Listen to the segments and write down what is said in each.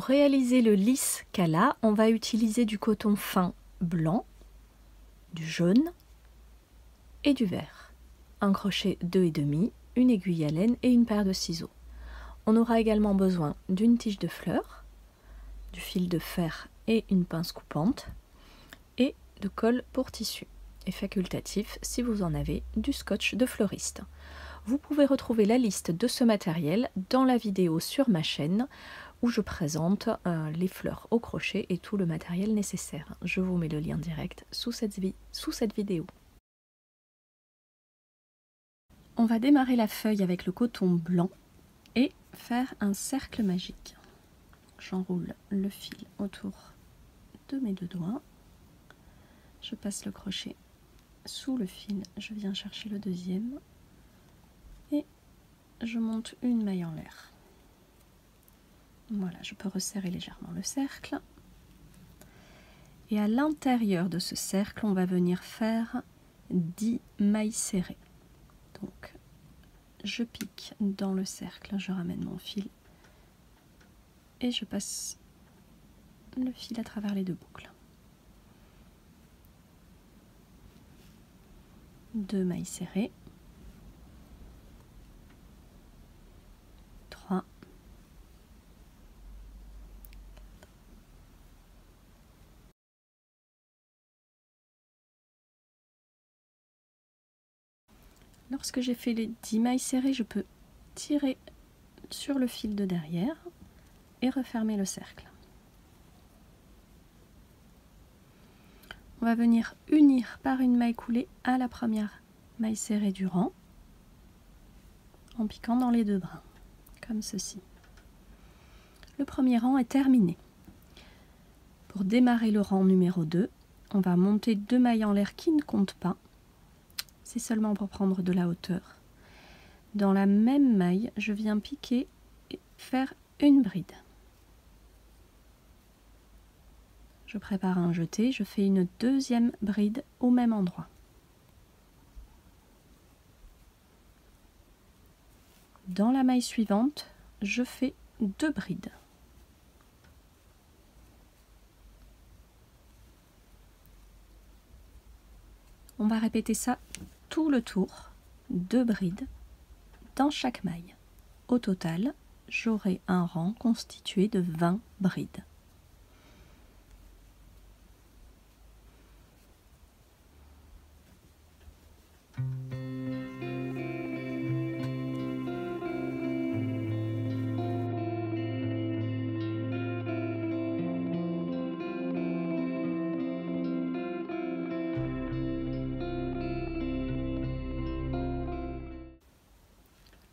Pour réaliser le lisse Kala, on va utiliser du coton fin blanc, du jaune et du vert. Un crochet 2,5, une aiguille à laine et une paire de ciseaux. On aura également besoin d'une tige de fleurs, du fil de fer et une pince coupante, et de colle pour tissu. Et facultatif, si vous en avez, du scotch de fleuriste. Vous pouvez retrouver la liste de ce matériel dans la vidéo sur ma chaîne où je présente les fleurs au crochet et tout le matériel nécessaire. Je vous mets le lien direct sous cette vidéo. On va démarrer la feuille avec le coton blanc et faire un cercle magique. J'enroule le fil autour de mes deux doigts. Je passe le crochet sous le fil, je viens chercher le deuxième et je monte une maille en l'air. Voilà, je peux resserrer légèrement le cercle. Et à l'intérieur de ce cercle, on va venir faire 10 mailles serrées. Donc, je pique dans le cercle, je ramène mon fil et je passe le fil à travers les deux boucles. 2 mailles serrées. 3. 4. Lorsque j'ai fait les 10 mailles serrées, je peux tirer sur le fil de derrière et refermer le cercle. On va venir unir par une maille coulée à la première maille serrée du rang en piquant dans les deux brins, comme ceci. Le premier rang est terminé. Pour démarrer le rang numéro 2, on va monter 2 mailles en l'air qui ne comptent pas. C'est seulement pour prendre de la hauteur. Dans la même maille, je viens piquer et faire une bride. Je prépare un jeté, je fais une deuxième bride au même endroit. Dans la maille suivante, je fais 2 brides. On va répéter ça tout le tour, 2 brides dans chaque maille. Au total, j'aurai un rang constitué de 20 brides.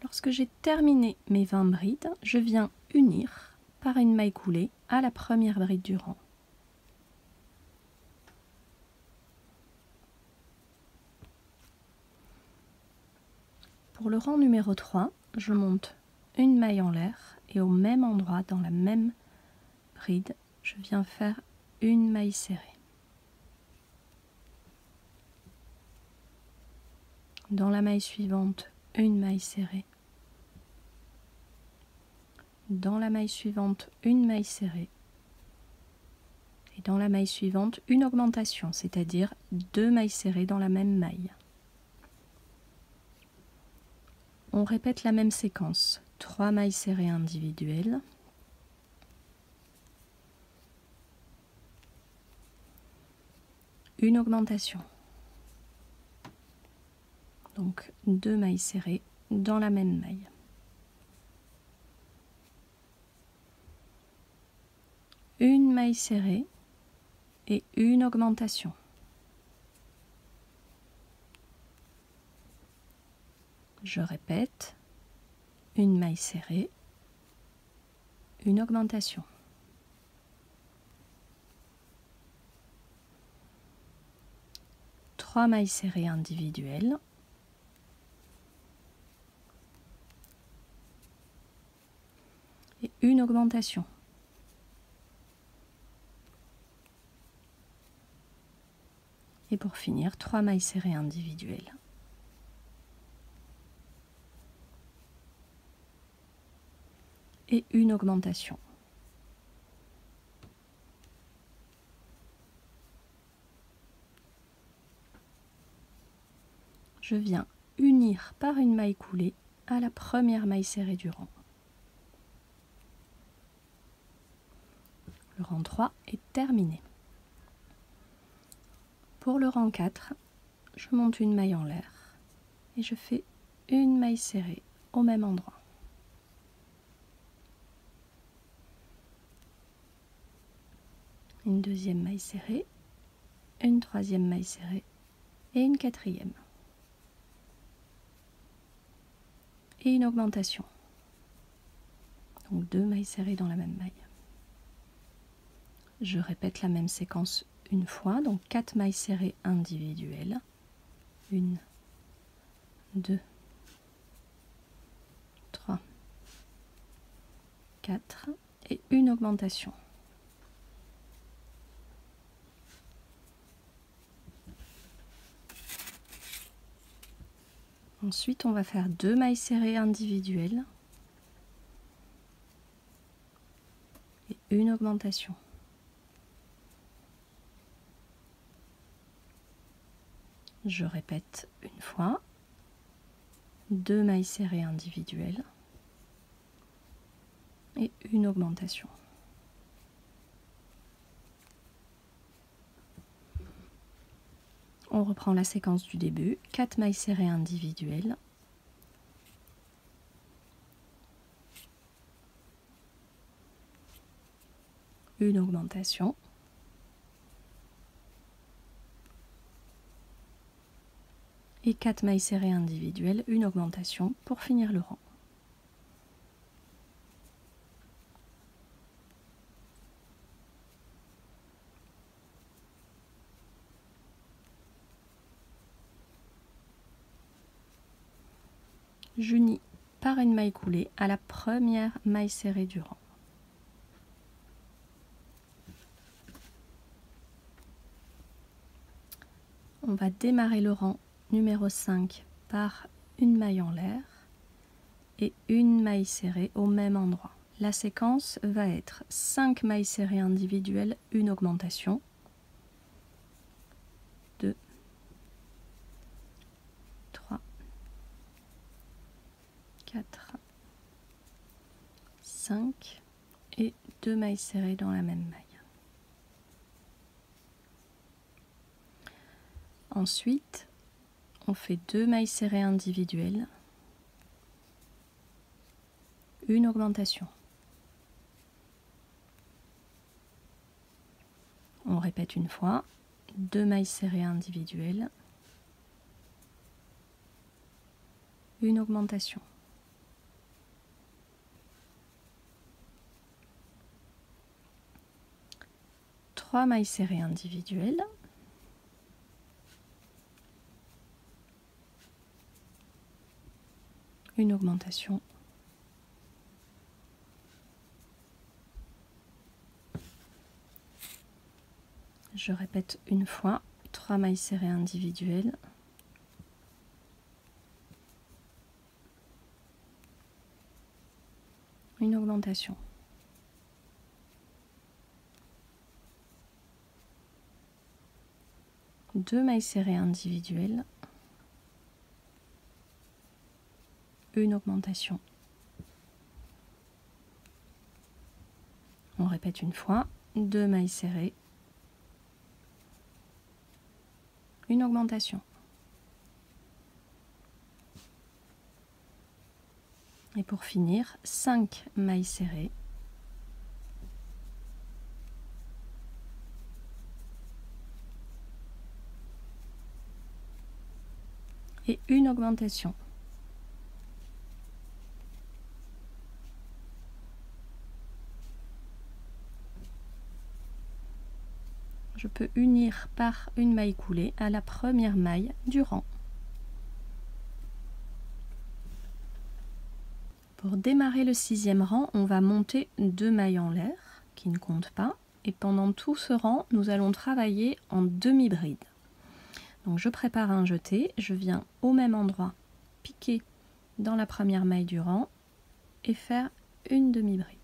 Lorsque j'ai terminé mes 20 brides, je viens unir par une maille coulée à la première bride du rang. Pour le rang numéro 3, je monte une maille en l'air et au même endroit, dans la même bride, je viens faire une maille serrée. Dans la maille suivante, une maille serrée. Dans la maille suivante, une maille serrée. Et dans la maille suivante, une augmentation, c'est-à-dire 2 mailles serrées dans la même maille. On répète la même séquence, 3 mailles serrées individuelles, une augmentation, donc 2 mailles serrées dans la même maille. Une maille serrée et une augmentation. Je répète, une maille serrée, une augmentation. Trois mailles serrées individuelles. Et une augmentation. Et pour finir, 3 mailles serrées individuelles. Et une augmentation. je viens unir par une maille coulée à la première maille serrée du rang. Le rang 3 est terminé. Pour le rang 4, je monte une maille en l'air et je fais une maille serrée au même endroit. Une deuxième maille serrée, une troisième maille serrée et une quatrième. Et une augmentation. Donc 2 mailles serrées dans la même maille. Je répète la même séquence une fois, donc 4 mailles serrées individuelles. 1, 2, 3, 4 et une augmentation. Ensuite, on va faire 2 mailles serrées individuelles et une augmentation. Je répète une fois, 2 mailles serrées individuelles et une augmentation. On reprend la séquence du début, 4 mailles serrées individuelles, une augmentation, et 4 mailles serrées individuelles, une augmentation pour finir le rang. J'unis par une maille coulée à la première maille serrée du rang. On va démarrer le rang numéro 5 par une maille en l'air et une maille serrée au même endroit. La séquence va être 5 mailles serrées individuelles, une augmentation, 2, 3, 4, 5 et 2 mailles serrées dans la même maille. Ensuite, on fait 2 mailles serrées individuelles, une augmentation. On répète une fois, 2 mailles serrées individuelles, une augmentation. Trois mailles serrées individuelles, une augmentation. Je répète une fois, 3 mailles serrées individuelles, une augmentation. Deux mailles serrées individuelles, une augmentation. On répète une fois, 2 mailles serrées, une augmentation. Et pour finir, 5 mailles serrées, et une augmentation. Je peux unir par une maille coulée à la première maille du rang. Pour démarrer le 6e rang, on va monter 2 mailles en l'air qui ne comptent pas. Et pendant tout ce rang, nous allons travailler en demi-bride. Donc je prépare un jeté, je viens au même endroit piquer dans la première maille du rang et faire une demi-bride.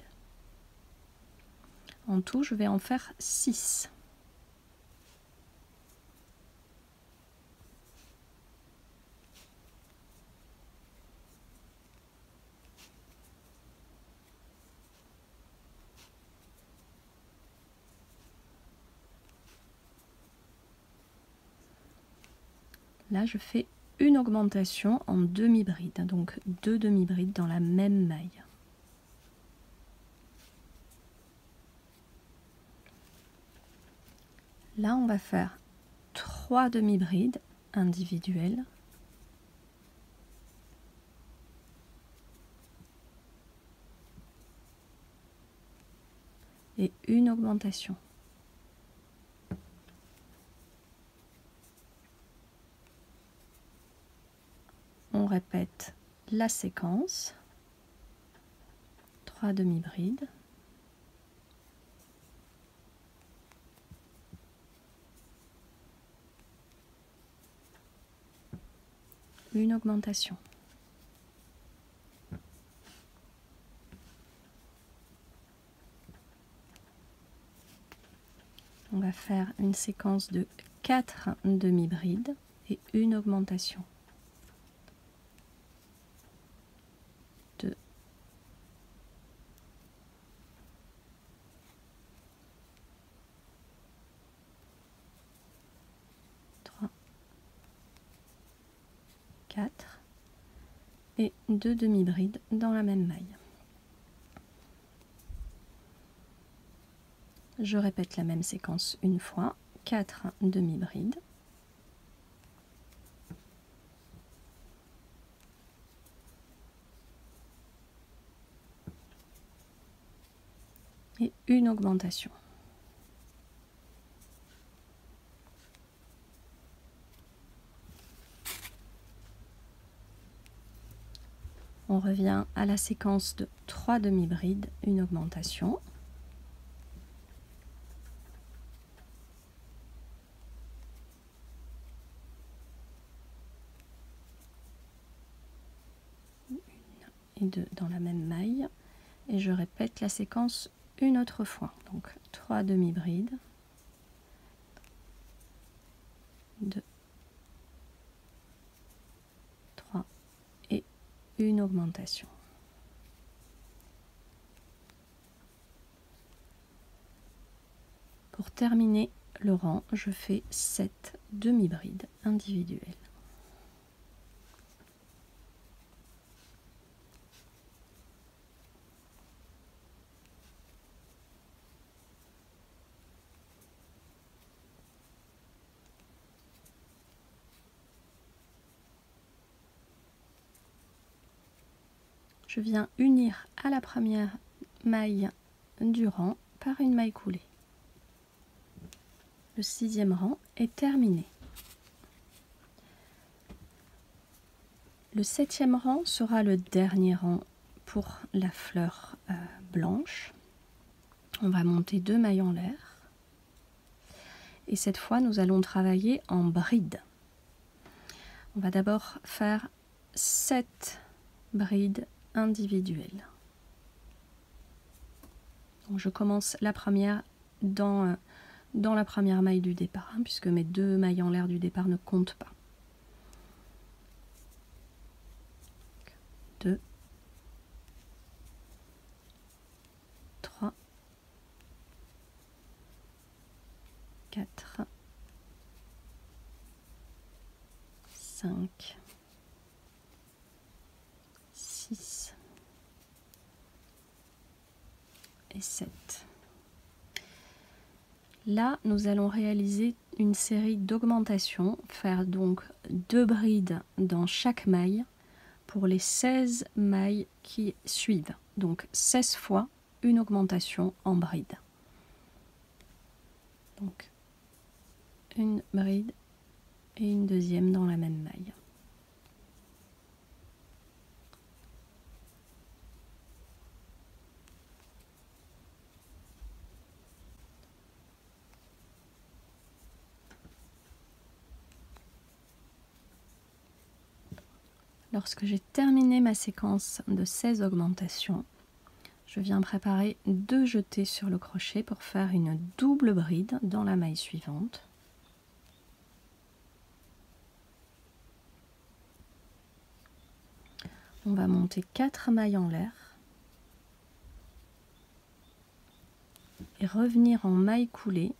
En tout, je vais en faire 6. Là, je fais une augmentation en demi-bride, donc 2 demi-brides dans la même maille. Là, on va faire 3 demi-brides individuelles. Et une augmentation. On répète la séquence. 3 demi-brides. Une augmentation. On va faire une séquence de 4 demi-brides et une augmentation. 2, 3, 4 et 2 demi-brides dans la même maille. Je répète la même séquence une fois, 4 demi-brides. Et une augmentation. On revient à la séquence de 3 demi-brides, une augmentation. Et 2 dans la même maille. Et je répète la séquence une autre fois. Donc 3 demi-brides. 2, 3 et une augmentation. Pour terminer le rang, je fais 7 demi-brides individuelles. Je viens unir à la première maille du rang par une maille coulée. Le 6e rang est terminé. Le 7e rang sera le dernier rang pour la fleur blanche. On va monter 2 mailles en l'air. Et cette fois, nous allons travailler en bride. On va d'abord faire 7 brides individuelles. Donc je commence la première dans la première maille du départ, puisque mes 2 mailles en l'air du départ ne comptent pas. 2, 3, 4, 5, 6 et 7. Là, nous allons réaliser une série d'augmentations, faire donc 2 brides dans chaque maille pour les 16 mailles qui suivent. Donc 16 fois une augmentation en bride. Donc une bride et une deuxième dans la même maille. Lorsque j'ai terminé ma séquence de 16 augmentations, je viens préparer 2 jetés sur le crochet pour faire une double bride dans la maille suivante. On va monter 4 mailles en l'air et revenir en maille coulée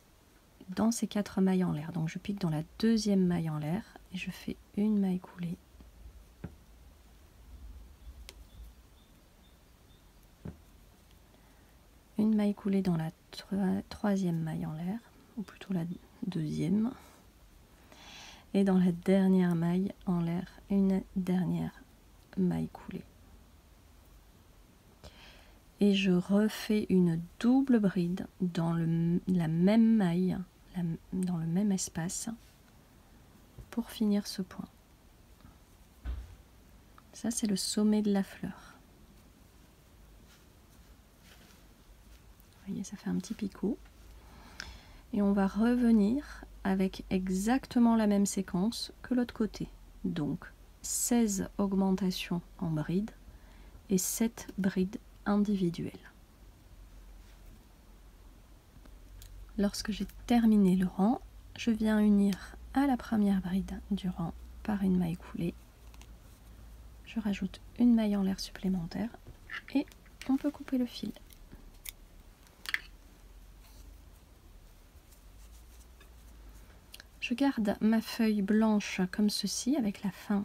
dans ces 4 mailles en l'air. Donc je pique dans la 2e maille en l'air et je fais une maille coulée. Une maille coulée dans la troisième maille en l'air, ou plutôt la deuxième. Et dans la dernière maille en l'air, une dernière maille coulée. Et je refais une double bride dans la même maille, dans le même espace, pour finir ce point. Ça, c'est le sommet de la fleur. Vous voyez, ça fait un petit picot. Et on va revenir avec exactement la même séquence que l'autre côté. Donc 16 augmentations en bride et 7 brides individuelles. Lorsque j'ai terminé le rang, je viens unir à la première bride du rang par une maille coulée. Je rajoute une maille en l'air supplémentaire et on peut couper le fil. Je garde ma feuille blanche comme ceci avec la fin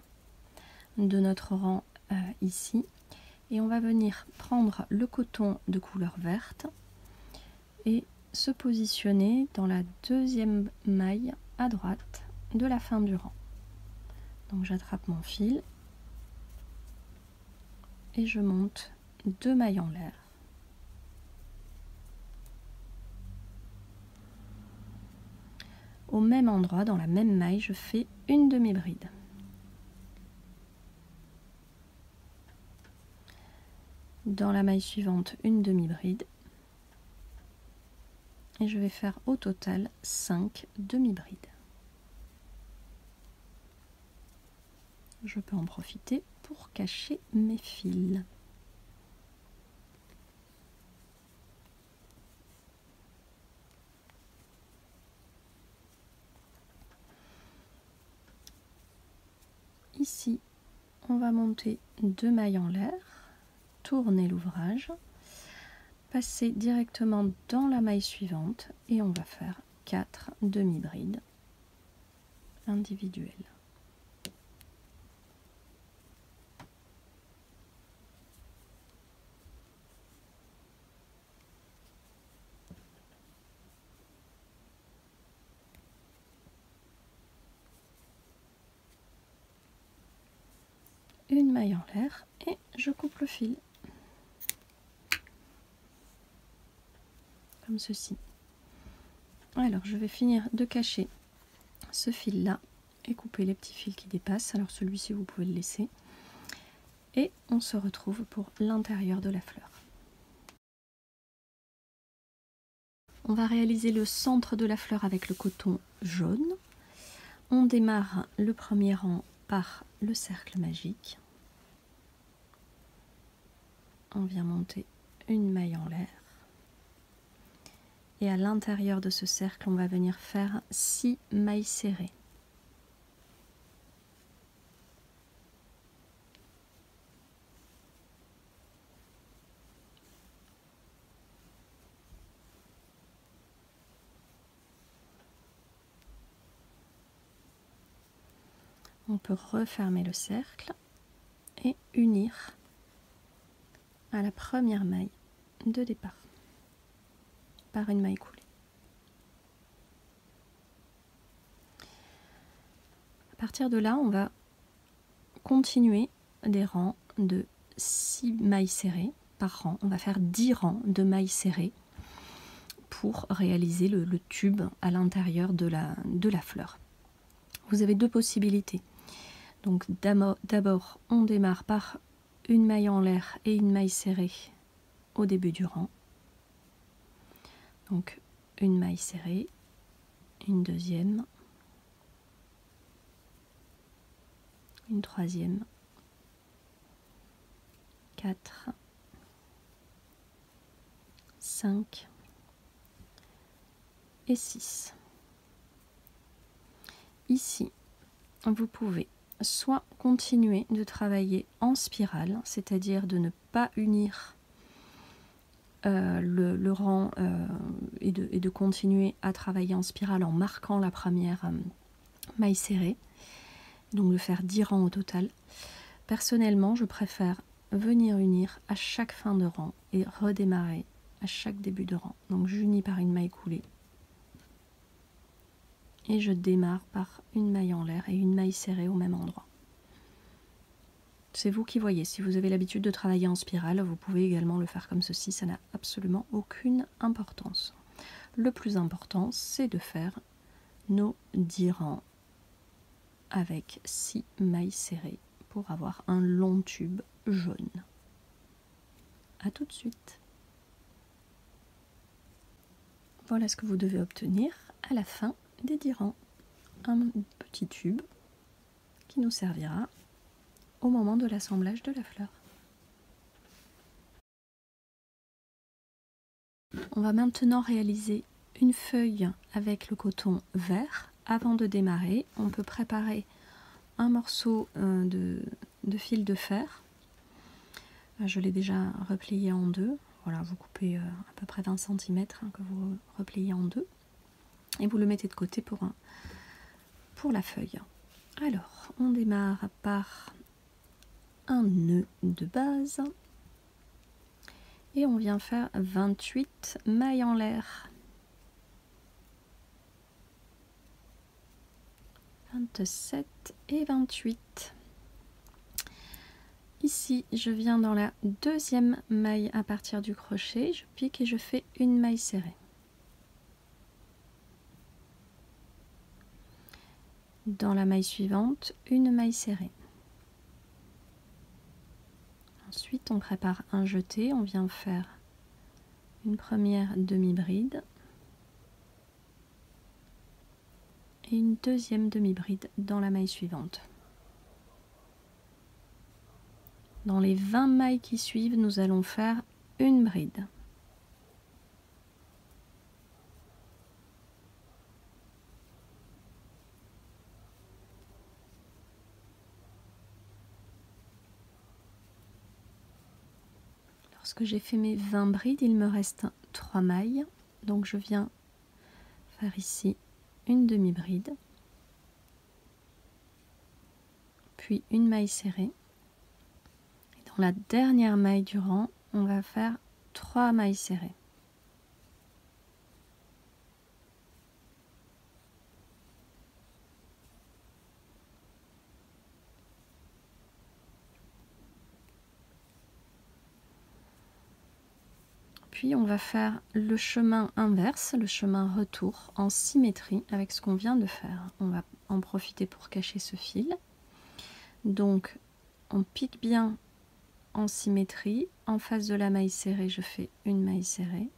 de notre rang ici et on va venir prendre le coton de couleur verte et se positionner dans la deuxième maille à droite de la fin du rang. Donc j'attrape mon fil et je monte 2 mailles en l'air. Au même endroit, dans la même maille, je fais une demi-bride. Dans la maille suivante, une demi-bride. Et je vais faire au total 5 demi-brides. Je peux en profiter pour cacher mes fils. Ici, on va monter 2 mailles en l'air, tourner l'ouvrage, passer directement dans la maille suivante et on va faire 4 demi-brides individuelles. Une maille en l'air et je coupe le fil comme ceci. Alors je vais finir de cacher ce fil là et couper les petits fils qui dépassent. Alors celui-ci vous pouvez le laisser et on se retrouve pour l'intérieur de la fleur. On va réaliser le centre de la fleur avec le coton jaune. On démarre le premier rang par le cercle magique. On vient monter une maille en l'air. Et à l'intérieur de ce cercle, on va venir faire 6 mailles serrées. On peut refermer le cercle et unir à la première maille de départ par une maille coulée. À partir de là, on va continuer des rangs de 6 mailles serrées par rang. On va faire 10 rangs de mailles serrées pour réaliser le tube à l'intérieur de la fleur. Vous avez 2 possibilités. Donc d'abord, on démarre par une maille en l'air et une maille serrée au début du rang. Donc une maille serrée, une deuxième, une troisième, 4, 5 et 6. Ici, vous pouvez soit continuer de travailler en spirale, c'est-à-dire de ne pas unir le rang et de continuer à travailler en spirale en marquant la première maille serrée. donc de faire 10 rangs au total. Personnellement, je préfère venir unir à chaque fin de rang et redémarrer à chaque début de rang. Donc j'unis par une maille coulée et je démarre par une maille en l'air et une maille serrée au même endroit. C'est vous qui voyez. Si vous avez l'habitude de travailler en spirale, vous pouvez également le faire comme ceci, ça n'a absolument aucune importance. Le plus important, c'est de faire nos 10 rangs avec 6 mailles serrées pour avoir un long tube jaune. A tout de suite. Voilà ce que vous devez obtenir à la fin des 10 rangs. Un petit tube qui nous servira au moment de l'assemblage de la fleur. On va maintenant réaliser une feuille avec le coton vert. Avant de démarrer, on peut préparer un morceau de fil de fer. Je l'ai déjà replié en deux. Voilà, vous coupez à peu près 20 cm que vous repliez en deux. Et vous le mettez de côté pour la feuille. Alors, on démarre par un nœud de base. Et on vient faire 28 mailles en l'air. 27 et 28. Ici, je viens dans la deuxième maille à partir du crochet, je pique et je fais une maille serrée. Dans la maille suivante, une maille serrée. Ensuite, on prépare un jeté, on vient faire une première demi-bride et une deuxième demi-bride dans la maille suivante. Dans les 20 mailles qui suivent, nous allons faire une bride. Lorsque j'ai fait mes 20 brides, il me reste 3 mailles. Donc je viens faire ici une demi-bride, puis une maille serrée. Et dans la dernière maille du rang, on va faire 3 mailles serrées. Puis on va faire le chemin inverse, le chemin retour en symétrie avec ce qu'on vient de faire. On va en profiter pour cacher ce fil. Donc on pique bien en symétrie. En face de la maille serrée, je fais une maille serrée.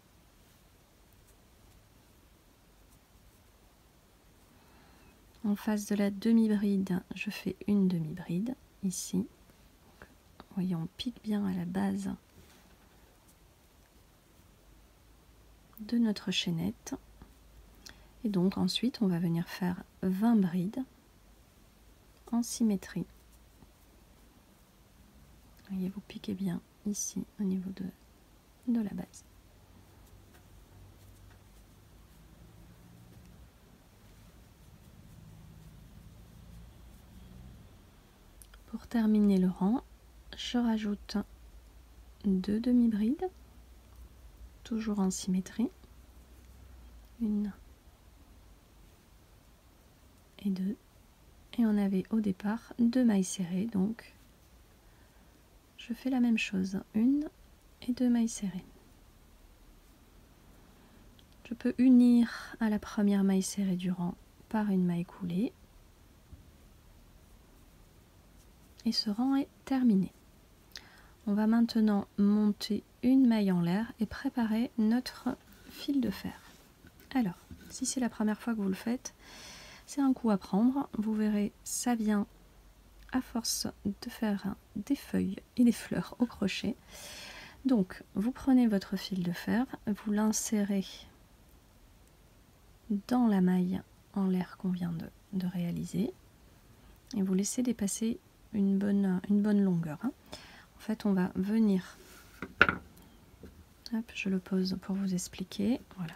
En face de la demi-bride, je fais une demi-bride ici. Vous voyez, on pique bien à la base de notre chaînette. Et donc ensuite, on va venir faire 20 brides en symétrie. Vous voyez, vous piquez bien ici au niveau de la base. Pour terminer le rang, je rajoute 2 demi-brides, toujours en symétrie, 1 et 2, et on avait au départ 2 mailles serrées, donc je fais la même chose, 1 et 2 mailles serrées. Je peux unir à la première maille serrée du rang par une maille coulée, et ce rang est terminé. On va maintenant monter une maille en l'air et préparer notre fil de fer. Alors, si c'est la première fois que vous le faites, c'est un coup à prendre. Vous verrez, ça vient à force de faire des feuilles et des fleurs au crochet. Donc, vous prenez votre fil de fer, vous l'insérez dans la maille en l'air qu'on vient de réaliser et vous laissez dépasser une bonne longueur. En fait, on va venir, hop, je le pose pour vous expliquer, voilà.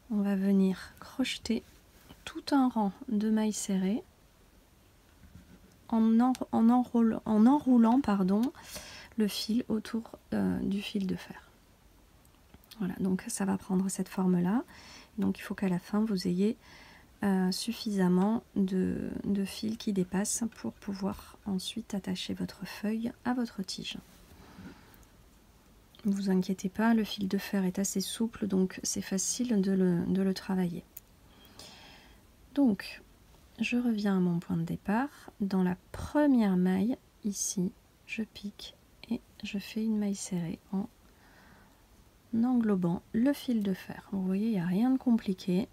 On va venir crocheter tout un rang de mailles serrées en enroulant pardon, le fil autour du fil de fer. Voilà, donc ça va prendre cette forme-là. Donc il faut qu'à la fin, vous ayez suffisamment de fil qui dépasse pour pouvoir ensuite attacher votre feuille à votre tige. Ne vous inquiétez pas, le fil de fer est assez souple, donc c'est facile de le travailler. Donc, je reviens à mon point de départ. Dans la première maille, ici, je pique et je fais une maille serrée en englobant le fil de fer. Vous voyez, il n'y a rien de compliqué.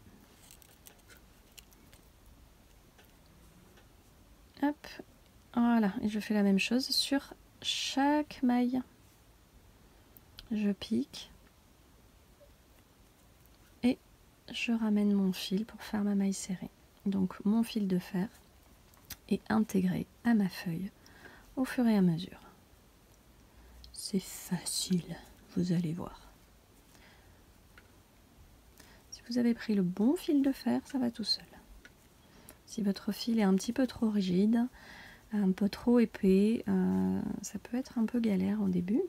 Hop, voilà, et je fais la même chose sur chaque maille. Je pique et je ramène mon fil pour faire ma maille serrée. Donc mon fil de fer est intégré à ma feuille au fur et à mesure. C'est facile, vous allez voir. Si vous avez pris le bon fil de fer, ça va tout seul. Si votre fil est un petit peu trop rigide, un peu trop épais, ça peut être un peu galère au début.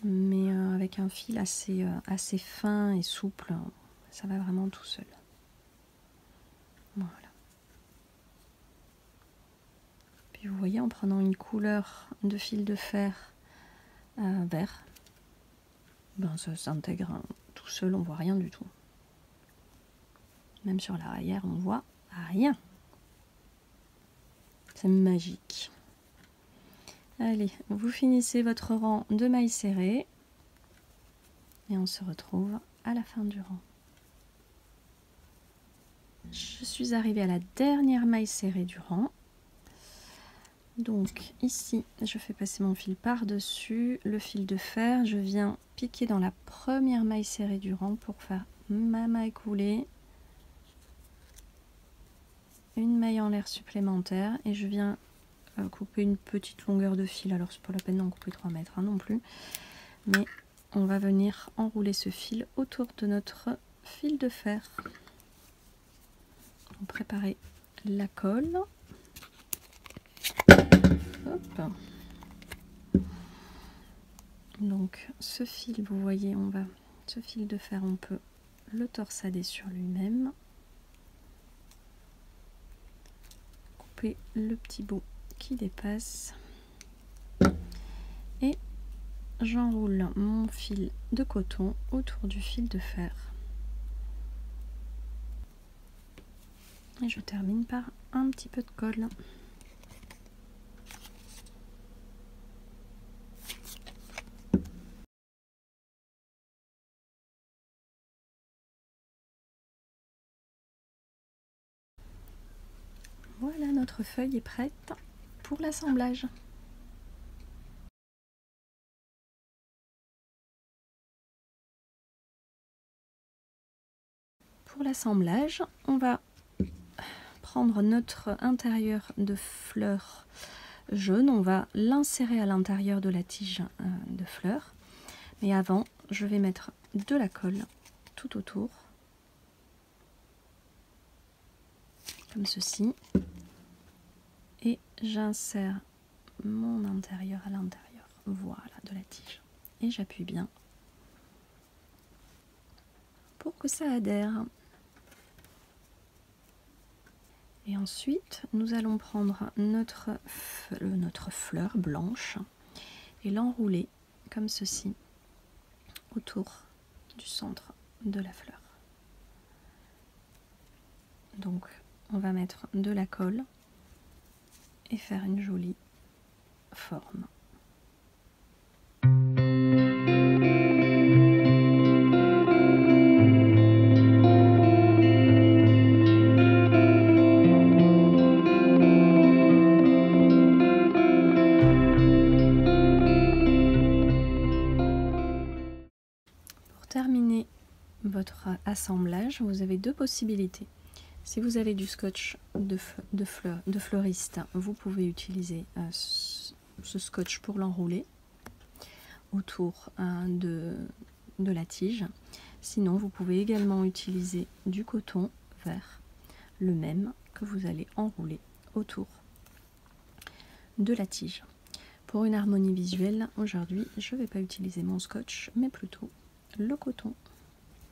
Mais avec un fil assez fin et souple, ça va vraiment tout seul. Voilà. Puis vous voyez, en prenant une couleur de fil de fer vert, ben ça s'intègre tout seul, on voit rien du tout. Même sur l'arrière, on voit rien. C'est magique. Allez, vous finissez votre rang de mailles serrées et on se retrouve à la fin du rang. Je suis arrivée à la dernière maille serrée du rang. Donc ici, je fais passer mon fil par-dessus le fil de fer. Je viens piquer dans la première maille serrée du rang pour faire ma maille coulée. Une maille en l'air supplémentaire et je viens couper une petite longueur de fil. Alors c'est pas la peine d'en couper 3 mètres hein, non plus, mais on va venir enrouler ce fil autour de notre fil de fer. On va préparer la colle. Hop. Donc ce fil, vous voyez, ce fil de fer, on peut le torsader sur lui-même. Couper le petit bout qui dépasse et j'enroule mon fil de coton autour du fil de fer et je termine par un petit peu de colle. Voilà, notre feuille est prête pour l'assemblage. Pour l'assemblage, on va prendre notre intérieur de fleurs jaune, on va l'insérer à l'intérieur de la tige de fleurs. Mais avant, je vais mettre de la colle tout autour, comme ceci. Et j'insère mon intérieur à l'intérieur, voilà, de la tige. Et j'appuie bien pour que ça adhère. Et ensuite, nous allons prendre notre fleur blanche et l'enrouler comme ceci autour du centre de la fleur. Donc, on va mettre de la colle et faire une jolie forme. Pour terminer votre assemblage, vous avez deux possibilités. Si vous avez du scotch de fleuriste, vous pouvez utiliser ce scotch pour l'enrouler autour de la tige. Sinon, vous pouvez également utiliser du coton vert, le même que vous allez enrouler autour de la tige. Pour une harmonie visuelle, aujourd'hui, je ne vais pas utiliser mon scotch, mais plutôt le coton.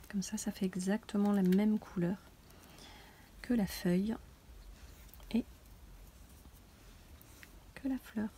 Comme ça fait exactement la même couleur que la feuille et que la fleur.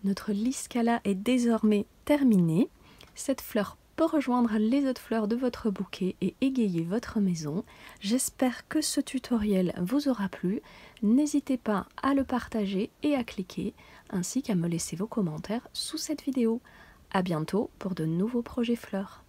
Notre Liscala est désormais terminée. Cette fleur peut rejoindre les autres fleurs de votre bouquet et égayer votre maison. J'espère que ce tutoriel vous aura plu. N'hésitez pas à le partager et à cliquer, ainsi qu'à me laisser vos commentaires sous cette vidéo. À bientôt pour de nouveaux projets fleurs.